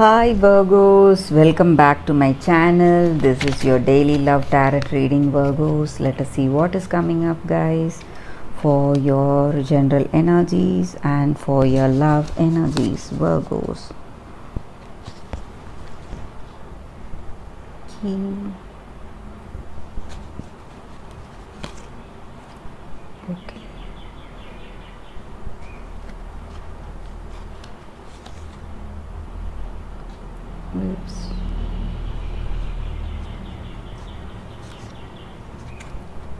Hi Virgos, welcome back to my channel. This is your daily love tarot reading, Virgos. Let us see what is coming up, guys, for your general energies and for your love energies, Virgos. Okay. Oops.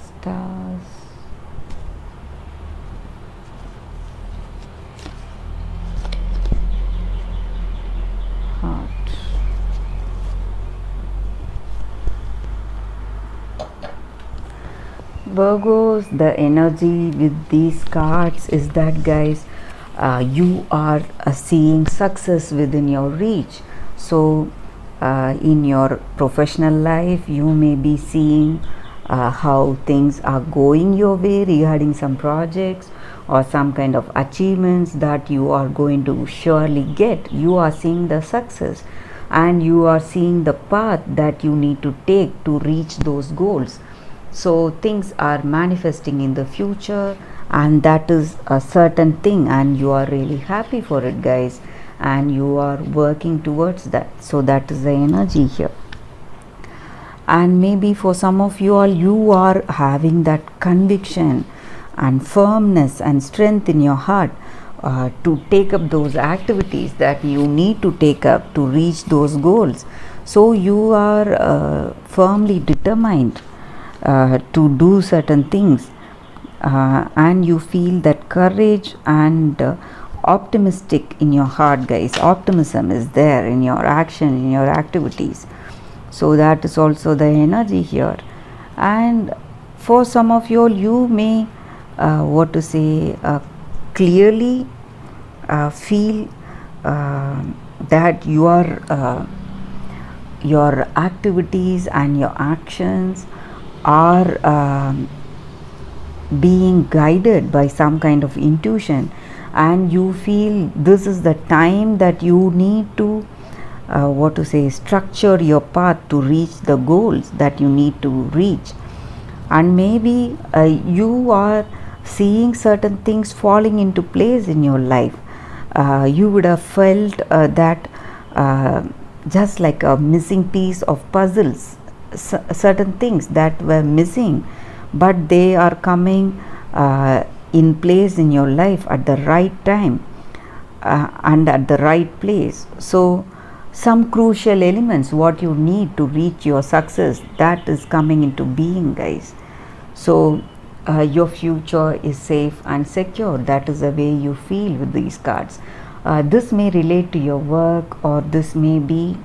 Stars. Heart. Virgos, the energy with these cards is that, guys, you are seeing success within your reach. So in your professional life, you may be seeing how things are going your way regarding some projects or some kind of achievements that you are going to surely get. You are seeing the success and you are seeing the path that you need to take to reach those goals. So things are manifesting in the future, and that is a certain thing, and you are really happy for it, guys, and you are working towards that. So that is the energy here. And maybe for some of you all, you are having that conviction and firmness and strength in your heart to take up those activities that you need to take up to reach those goals. So you are firmly determined to do certain things, and you feel that courage and optimistic in your heart, guys. Optimism is there in your action, in your activities. So that is also the energy here. And for some of you, you may clearly feel that your activities and your actions are being guided by some kind of intuition, and you feel this is the time that you need to structure your path to reach the goals that you need to reach. And maybe you are seeing certain things falling into place in your life. You would have felt that just like a missing piece of puzzles, certain things that were missing, but they are coming in place in your life at the right time and at the right place. So some crucial elements what you need to reach your success, that is coming into being, guys. So your future is safe and secure. That is the way you feel with these cards. This may relate to your work, or this may be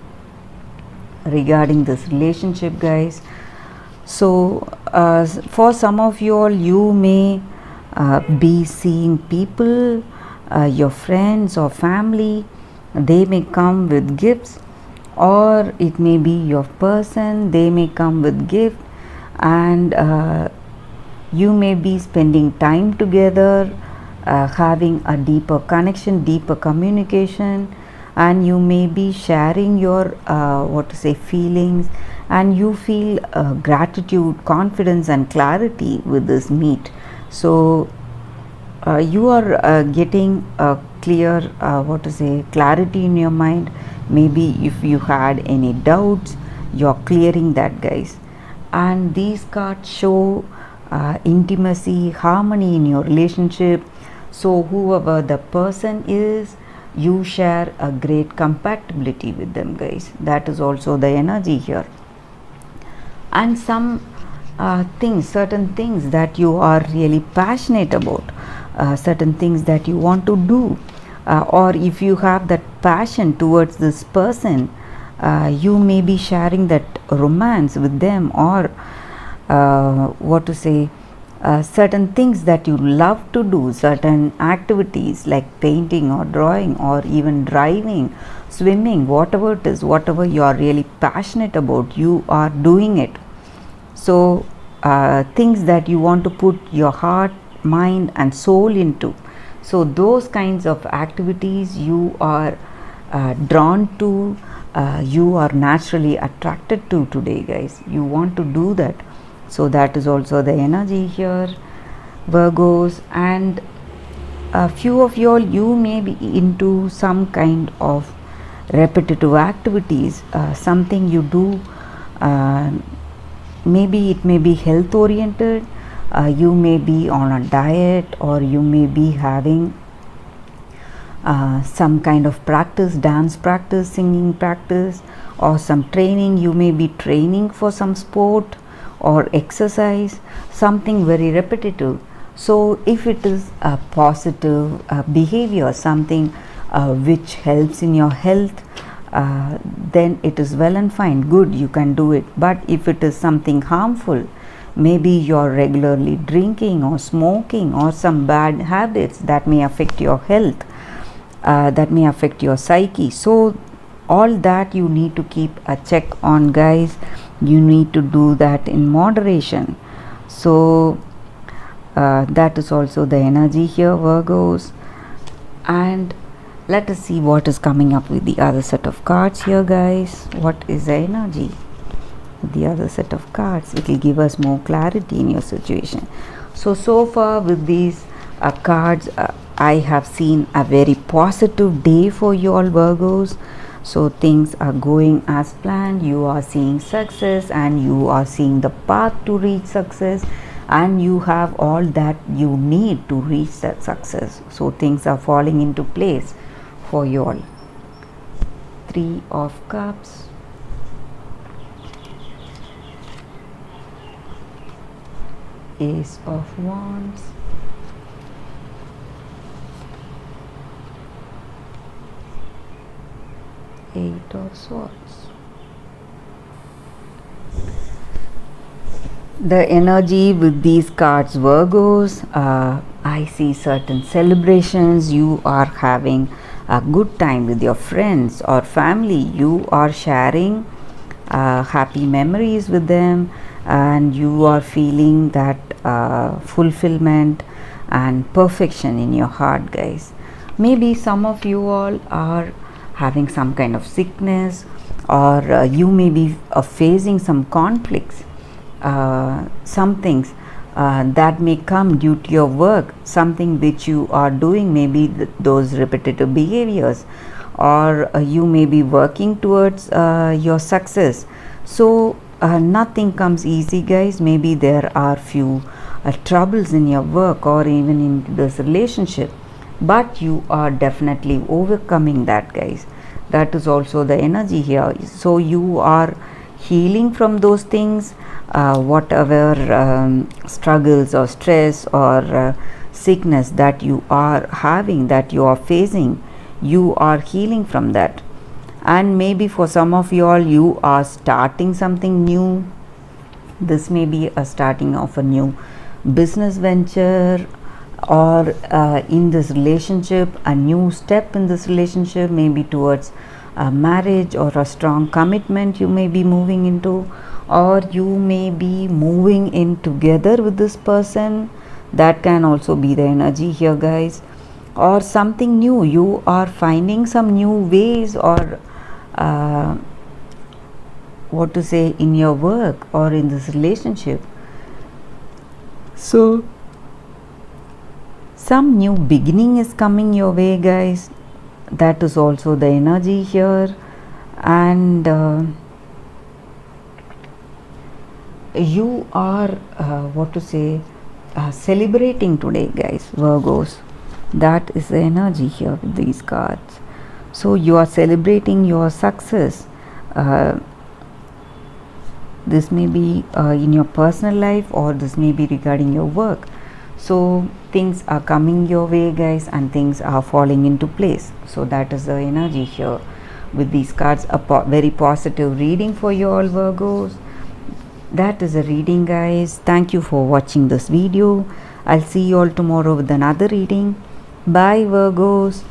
regarding this relationship, guys. So for some of you all, you may be seeing people, your friends or family, they may come with gifts, or it may be your person, they may come with gift, and you may be spending time together, having a deeper connection, deeper communication, and you may be sharing your feelings, and you feel gratitude, confidence and clarity with this meet. So you are getting a clear clarity in your mind. Maybe if you had any doubts, you're clearing that, guys. And these cards show intimacy, harmony in your relationship. So whoever the person is, you share a great compatibility with them, guys. That is also the energy here. And some certain things that you are really passionate about, certain things that you want to do, or if you have that passion towards this person, you may be sharing that romance with them, or certain things that you love to do, certain activities like painting or drawing or even driving, swimming, whatever it is, whatever you are really passionate about, you are doing it. So things that you want to put your heart, mind and soul into, so those kinds of activities you are drawn to, you are naturally attracted to today, guys. You want to do that. So that is also the energy here, Virgos. And a few of you all, you may be into some kind of repetitive activities, something you do, maybe it may be health oriented, you may be on a diet, or you may be having some kind of practice, dance practice, singing practice, or some training. You may be training for some sport or exercise, something very repetitive. So if it is a positive behavior, something which helps in your health, then it is well and fine, good, you can do it. But if it is something harmful, maybe you are regularly drinking or smoking or some bad habits that may affect your health, that may affect your psyche. So all that you need to keep a check on, guys. You need to do that in moderation. So that is also the energy here, Virgos. And let us see what is coming up with the other set of cards here, guys. What is the energy with the other set of cards? It will give us more clarity in your situation. So far with these cards, I have seen a very positive day for you all, Virgos. So things are going as planned. You are seeing success, and you are seeing the path to reach success, and you have all that you need to reach that success. So things are falling into place for you all. 3 of Cups, Ace of Wands, Eight of Swords. The energy with these cards, Virgos, I see certain celebrations. You are having a good time with your friends or family. You are sharing happy memories with them, and you are feeling that fulfillment and perfection in your heart, guys. Maybe some of you all are having some kind of sickness, or you may be facing some conflicts, some things that may come due to your work, something which you are doing, maybe those repetitive behaviors, or you may be working towards your success. So nothing comes easy, guys. Maybe there are few troubles in your work or even in this relationship, but you are definitely overcoming that, guys. That is also the energy here. So you are healing from those things, whatever struggles or stress or sickness that you are having, that you are facing, you are healing from that. And maybe for some of you all, you are starting something new. This may be a starting of a new business venture, or in this relationship, a new step in this relationship, maybe towards a marriage or a strong commitment you may be moving into, or you may be moving in together with this person. That can also be the energy here, guys. Or something new, you are finding some new ways, or what to say, in your work or in this relationship. So some new beginning is coming your way, guys. That is also the energy here. And you are what to say, celebrating today, guys, Virgos. That is the energy here with these cards. So you are celebrating your success. This may be in your personal life, or this may be regarding your work. So things are coming your way, guys, and things are falling into place. So that is the energy here with these cards. A very positive reading for you all, Virgos. That is a reading, guys. Thank you for watching this video. I'll see you all tomorrow with another reading. Bye, Virgos.